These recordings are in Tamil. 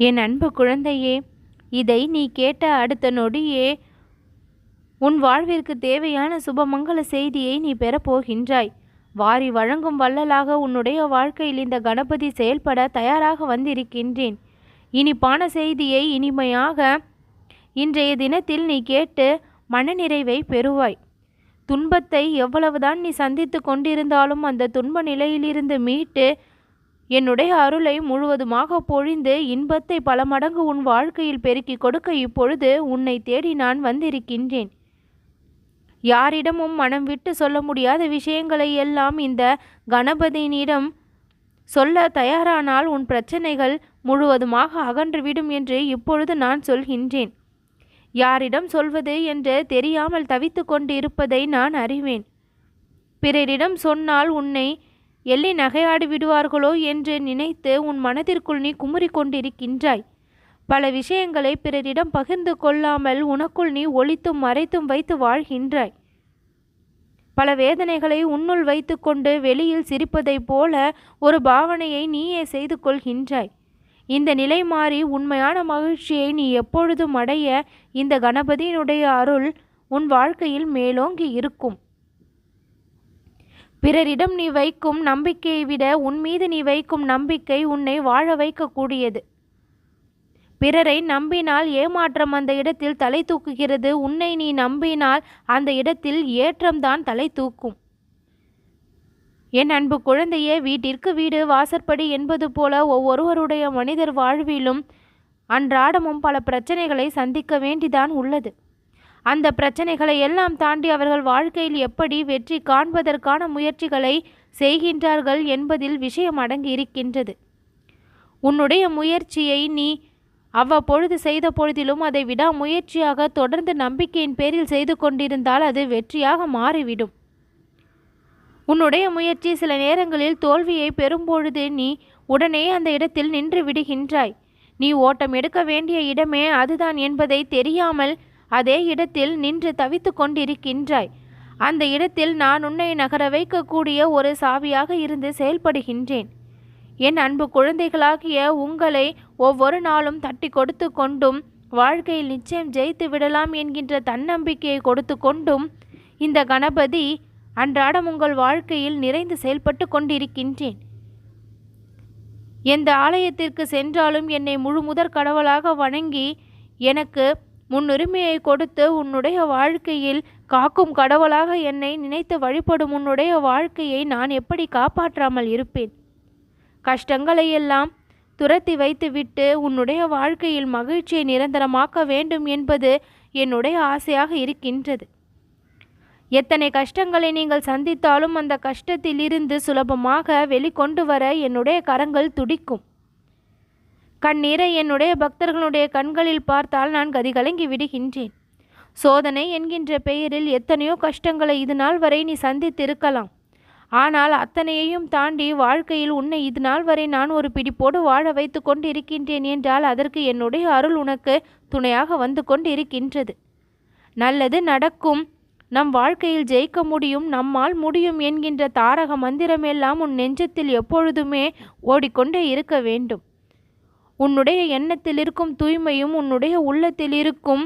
என் அன்பு குழந்தையே, இதை நீ கேட்ட அடுத்த நொடியே உன் வாழ்விற்கு தேவையான சுபமங்கல செய்தியை நீ பெறப்போகின்றாய். வாரி வழங்கும் வள்ளலாக உன்னுடைய வாழ்க்கையில் இந்த கணபதி செயல்பட தயாராக வந்திருக்கின்றேன். இனிப்பான செய்தியை இனிமையாக இன்றைய தினத்தில் நீ கேட்டு மனநிறைவை பெறுவாய். துன்பத்தை எவ்வளவுதான் நீ சந்தித்து கொண்டிருந்தாலும் அந்த துன்ப நிலையிலிருந்து மீட்டு என்னுடைய அருளை முழுவதுமாக பொழிந்து இன்பத்தை பல மடங்கு உன் வாழ்க்கையில் பெருக்கி கொடுக்க இப்பொழுது உன்னை தேடி நான் வந்திருக்கின்றேன். யாரிடமும் மனம் விட்டு சொல்ல முடியாத விஷயங்களை எல்லாம் இந்த கணபதியினிடம் சொல்ல தயாரானால் உன் பிரச்சனைகள் முழுவதுமாக அகன்றுவிடும் என்று இப்பொழுது நான் சொல்கின்றேன். யாரிடம் சொல்வது என்று தெரியாமல் தவித்து கொண்டு இருப்பதை நான் அறிவேன். பிறரிடம் சொன்னால் உன்னை எள்ளி நகையாடி விடுவார்களோ என்று நினைத்து உன் மனதிற்குள் நீ குமுறி கொண்டிருக்கின்றாய். பல விஷயங்களை பிறரிடம் பகிர்ந்து கொள்ளாமல் உனக்குள் நீ ஒளித்தும் மறைத்தும் வைத்து வாழ்கின்றாய். பல வேதனைகளை உன்னுள் வைத்து கொண்டு வெளியில் சிரிப்பதைப் போல ஒரு பாவனையை நீயே செய்து கொள்கின்றாய். இந்த நிலை மாறி உண்மையான மகிழ்ச்சியை நீ எப்பொழுதும் அடைய இந்த கணபதியினுடைய அருள் உன் வாழ்க்கையில் மேலோங்கி இருக்கும். பிறரிடம் நீ வைக்கும் நம்பிக்கையை விட உன் மீது நீ வைக்கும் நம்பிக்கை உன்னை வாழ வைக்கக்கூடியது. பிறரை நம்பினால் ஏமாற்றம் அந்த இடத்தில் தலை தூக்குகிறது. உன்னை நீ நம்பினால் அந்த இடத்தில் ஏற்றம்தான் தலை தூக்கும். என் அன்பு குழந்தையே, வீட்டிற்கு வீடு வாசற்படி என்பது போல ஒவ்வொருவருடைய மனிதர் வாழ்விலும் அன்றாடமும் பல பிரச்சனைகளை சந்திக்க வேண்டிதான் உள்ளது. அந்த பிரச்சனைகளை எல்லாம் தாண்டி அவர்கள் வாழ்க்கையில் எப்படி வெற்றி காண்பதற்கான முயற்சிகளை செய்கின்றார்கள் என்பதில் விஷயம் அடங்கி இருக்கின்றது. உன்னுடைய முயற்சியை நீ அவ்வப்பொழுது செய்த பொழுதிலும் அதை விடாமுயற்சியாக தொடர்ந்து நம்பிக்கையின் பேரில் செய்து கொண்டிருந்தால் அது வெற்றியாக மாறிவிடும். உன்னுடைய முயற்சி சில நேரங்களில் தோல்வியை பெறும்பொழுது நீ உடனே அந்த இடத்தில் நின்று விடுகின்றாய். நீ ஓட்டம் எடுக்க வேண்டிய இடமே அதுதான் என்பதை தெரியாமல் அதே இடத்தில் நின்று தவித்து கொண்டிருக்கின்றாய். அந்த இடத்தில் நான் உன்னை நகர வைக்கக்கூடிய ஒரு சாவியாக இருந்து செயல்படுகின்றேன். என் அன்பு குழந்தைகளாகிய உங்களை ஒவ்வொரு நாளும் தட்டி கொடுத்து கொண்டும் வாழ்க்கையில் நிச்சயம் ஜெயித்து விடலாம் என்கின்ற தன்னம்பிக்கையை கொடுத்து கொண்டும் இந்த கணபதி அன்றாடம் உங்கள் வாழ்க்கையில் நிறைந்து செயல்பட்டு கொண்டிருக்கின்றேன். எந்த ஆலயத்திற்கு சென்றாலும் என்னை முழு முதற் கடவுளாக வணங்கி எனக்கு முன்னுரிமையை கொடுத்து உன்னுடைய வாழ்க்கையில் காக்கும் கடவுளாக என்னை நினைத்து வழிபடும் உன்னுடைய வாழ்க்கையை நான் எப்படி காப்பாற்றாமல் இருப்பேன்? கஷ்டங்களை எல்லாம் துரத்தி வைத்துவிட்டு உன்னுடைய வாழ்க்கையில் மகிழ்ச்சியை நிரந்தரமாக்க வேண்டும் என்பது என்னுடைய ஆசையாக இருக்கின்றது. எத்தனை கஷ்டங்களை நீங்கள் சந்தித்தாலும் அந்த கஷ்டத்திலிருந்து சுலபமாக வெளிக்கொண்டு வர என்னுடைய கரங்கள் துடிக்கும். கண்ணீரை என்னுடைய பக்தர்களுடைய கண்களில் பார்த்தால் நான் கதிகலங்கி விடுகின்றேன். சோதனை என்கின்ற பெயரில் எத்தனையோ கஷ்டங்களை இது நாள் வரை நீ சந்தித்திருக்கலாம். ஆனால் அத்தனையையும் தாண்டி வாழ்க்கையில் உன்னை இது நாள் வரை நான் ஒரு பிடிப்போடு வாழ வைத்து கொண்டு இருக்கின்றேன் என்றால் அதற்கு என்னுடைய அருள் உனக்கு துணையாக வந்து கொண்டு இருக்கின்றது. நல்லது நடக்கும், நம் வாழ்க்கையில் ஜெயிக்க முடியும், நம்மால் முடியும் என்கின்ற தாரக மந்திரமெல்லாம் உன் நெஞ்சத்தில் எப்பொழுதுமே ஓடிக்கொண்டே இருக்க வேண்டும். உன்னுடைய எண்ணத்தில் இருக்கும் தூய்மையும் உன்னுடைய உள்ளத்தில் இருக்கும்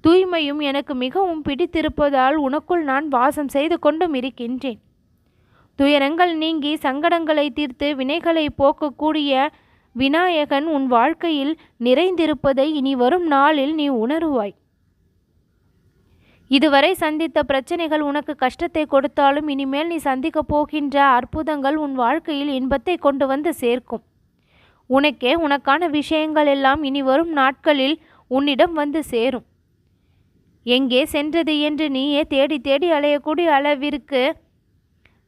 தூய்மையும் எனக்கு மிகவும் பிடித்திருப்பதால் உனக்குள் நான் வாசம் செய்து கொண்டும் இருக்கின்றேன். துயரங்கள் நீங்கி சங்கடங்களை தீர்த்து வினைகளை போக்கக்கூடிய விநாயகன் உன் வாழ்க்கையில் நிறைந்திருப்பதை இனி வரும் நாளில் நீ உணருவாய். இதுவரை சந்தித்த பிரச்சனைகள் உனக்கு கஷ்டத்தை கொடுத்தாலும் இனிமேல் நீ சந்திக்கப் போகின்ற அற்புதங்கள் உன் வாழ்க்கையில் இன்பத்தை கொண்டு வந்து சேர்க்கும். உனக்கே உனக்கான விஷயங்கள் எல்லாம் இனி வரும் நாட்களில் உன்னிடம் வந்து சேரும். எங்கே சென்றது என்று நீயே தேடி தேடி அலையக்கூடிய அளவிற்கு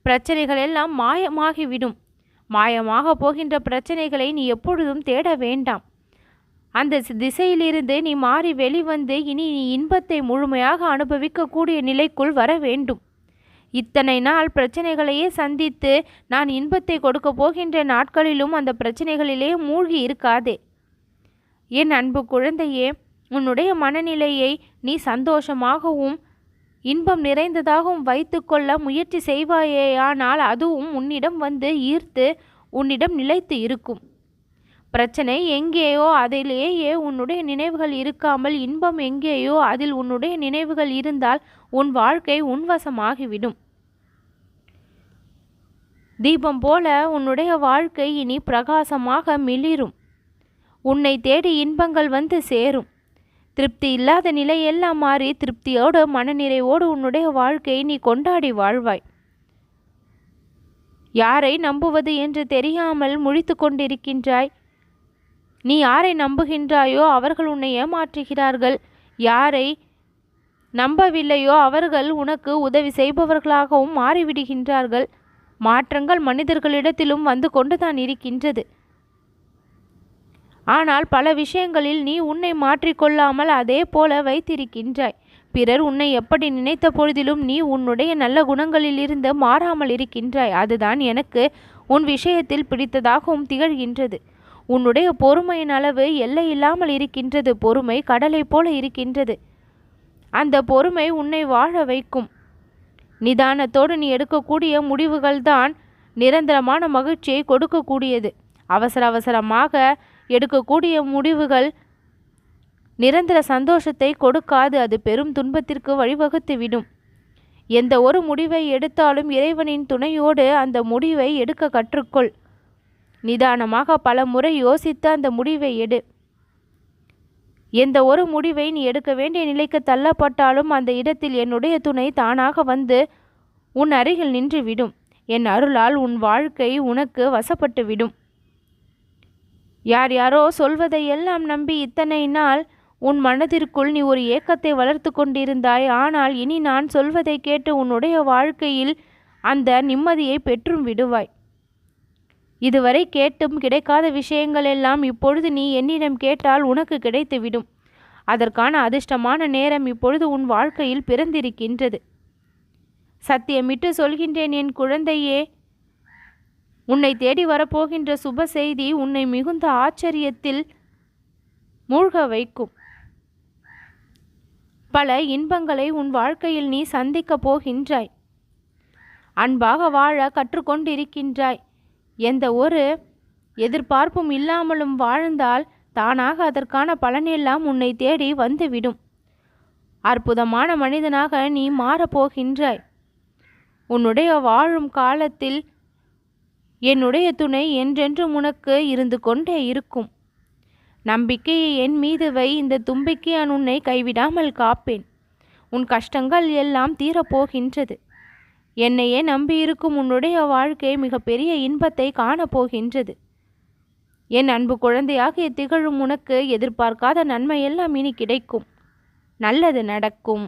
பிரச்சனைகள் எல்லாம் மாயமாகிவிடும். மாயமாக போகின்ற பிரச்சனைகளை நீ எப்பொழுதும் தேட வேண்டாம். அந்த திசையிலிருந்து நீ மாறி வெளிவந்து இனி நீ இன்பத்தை முழுமையாக அனுபவிக்கக்கூடிய நிலைக்குள் வர வேண்டும். இத்தனை நாள் பிரச்சனைகளையே சந்தித்து நான் இன்பத்தை கொடுக்க போகின்ற நாட்களிலும் அந்த பிரச்சனைகளிலே மூழ்கி இருக்காதே. என் அன்பு குழந்தையே, உன்னுடைய மனநிலையை நீ சந்தோஷமாகவும் இன்பம் நிறைந்ததாகவும் வைத்து கொள்ள முயற்சி செய்வாயேயானால் அதுவும் உன்னிடம் வந்து ஈர்த்து உன்னிடம் நிலைத்து இருக்கும். பிரச்சனை எங்கேயோ அதிலேயே உன்னுடைய நினைவுகள் இருக்காமல், இன்பம் எங்கேயோ அதில் உன்னுடைய நினைவுகள் இருந்தால் உன் வாழ்க்கை உன்வசமாகிவிடும். தீபம் போல உன்னுடைய வாழ்க்கை இனி பிரகாசமாக மிளிரும். உன்னை தேடி இன்பங்கள் வந்து சேரும். திருப்தி இல்லாத நிலையெல்லாம் மாறி திருப்தியோடு மனநிறைவோடு உன்னுடைய வாழ்க்கையை நீ கொண்டாடி வாழ்வாய். யாரை நம்புவது என்று தெரியாமல் முழித்து கொண்டிருக்கின்றாய். நீ யாரை நம்புகின்றாயோ அவர்கள் உன்னை ஏமாற்றுகிறார்கள். யாரை நம்பவில்லையோ அவர்கள் உனக்கு உதவி செய்பவர்களாகவும் மாறிவிடுகின்றார்கள். மாற்றங்கள் மனிதர்களிடத்திலும் வந்து கொண்டுதான் இருக்கின்றது. ஆனால் பல விஷயங்களில் நீ உன்னை மாற்றிக்கொள்ளாமல் அதே போல வைத்திருக்கின்றாய். பிறர் உன்னை எப்படி நினைத்த பொழுதிலும் நீ உன்னுடைய நல்ல குணங்களில் இருந்து மாறாமல் இருக்கின்றாய். அதுதான் எனக்கு உன் விஷயத்தில் பிடித்ததாகவும் திகழ்கின்றது. உன்னுடைய பொறுமையின் அளவு எல்லை இல்லாமல் இருக்கின்றது. பொறுமை கடலை போல இருக்கின்றது. அந்த பொறுமை உன்னை வாழ வைக்கும். நிதானத்தோடு நீ எடுக்கக்கூடிய முடிவுகள்தான் நிரந்தரமான மகிழ்ச்சியை கொடுக்கக்கூடியது. அவசரமாக எடுக்கக்கூடிய முடிவுகள் நிரந்தர சந்தோஷத்தை கொடுக்காது. அது பெரும் துன்பத்திற்கு வழிவகுத்துவிடும். எந்த ஒரு முடிவை எடுத்தாலும் இறைவனின் துணையோடு அந்த முடிவை எடுக்க கற்றுக்கொள். நிதானமாக பல முறை யோசித்து அந்த முடிவை எடு. எந்த ஒரு முடிவை நீ எடுக்க வேண்டிய நிலைக்கு தள்ளப்பட்டாலும் அந்த இடத்தில் என்னுடைய துணை தானாக வந்து உன் அருகில் நின்று விடும். என் அருளால் உன் வாழ்க்கை உனக்கு வசப்பட்டு விடும். யார் யாரோ சொல்வதையெல்லாம் நம்பி இத்தனை நாள் உன் மனதிற்குள் நீ ஒரு ஏக்கத்தை வளர்த்து கொண்டிருந்தாய். ஆனால் இனி நான் சொல்வதை கேட்டு உன்னுடைய வாழ்க்கையில் அந்த நிம்மதியை பெற்றும் விடுவாய். இதுவரை கேட்டும் கிடைக்காத விஷயங்கள் எல்லாம் இப்பொழுது நீ என்னிடம் கேட்டால் உனக்கு கிடைத்துவிடும். அதற்கான அதிர்ஷ்டமான நேரம் இப்பொழுது உன் வாழ்க்கையில் பிறந்திருக்கின்றது. சத்தியமிட்டு சொல்கின்றேன் என் குழந்தையே, உன்னை தேடி வரப்போகின்ற சுப செய்தி உன்னை மிகுந்த ஆச்சரியத்தில் மூழ்க வைக்கும். பல இன்பங்களை உன் வாழ்க்கையில் நீ சந்திக்கப் போகின்றாய். அன்பாக வாழ கற்றுக்கொண்டிருக்கின்றாய். எந்த ஒரு எதிர்பார்ப்பும் இல்லாமலும் வாழ்ந்தால் தானாக அதற்கான பலனெல்லாம் உன்னை தேடி வந்துவிடும். அற்புதமான மனிதனாக நீ மாறப்போகின்றாய். உன்னுடைய வாழும் காலத்தில் என்னுடைய துணை என்றென்றும் உனக்கு இருந்து கொண்டே இருக்கும். நம்பிக்கையை என் மீது வை. இந்த தும்பிக்கை நான் உன்னை கைவிடாமல் காப்பேன். உன் கஷ்டங்கள் எல்லாம் தீரப்போகின்றது. என்னையே நம்பியிருக்கும் உன்னுடைய வாழ்க்கை மிகப்பெரிய இன்பத்தை காணப்போகின்றது. என் அன்பு குழந்தையாக திகழும் உனக்கு எதிர்பார்க்காத நன்மையெல்லாம் இனி கிடைக்கும். நல்லது நடக்கும்.